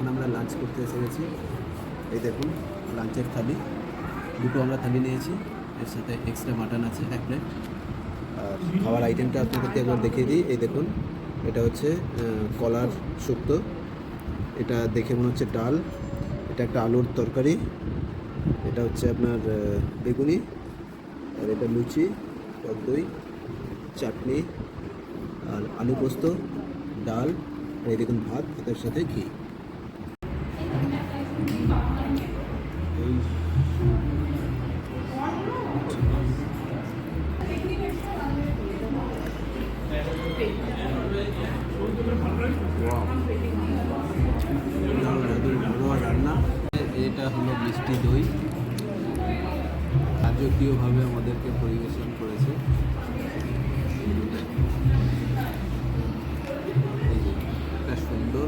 এখন আমরা লাঞ্চ করতে এসে গেছি। এই দেখুন লাঞ্চের থালি, দুটো আমরা থালি নিয়েছি, এর সাথে এক্সট্রা মাটন আছে 1 প্লেট। আর খাওয়ার আইটেমটা আপনাদেরকে একবার দেখিয়ে দিই। এই দেখুন, এটা হচ্ছে কলার শুক্তো, এটা দেখে মনে হচ্ছে ডাল, এটা একটা আলুর তরকারি, এটা হচ্ছে আপনার বেগুনি, আর এটা লুচি, টক দই, চাটনি, আর আলু পোস্ত, ডাল, আর এই দেখুন ভাত, ভাতের সাথে ঘি। এই ঘরোয়া রান্না। এটা হলো মিষ্টি দই, রাজকীয়ভাবে আমাদেরকে পরিবেশন করেছে। এই যে একটা সুন্দর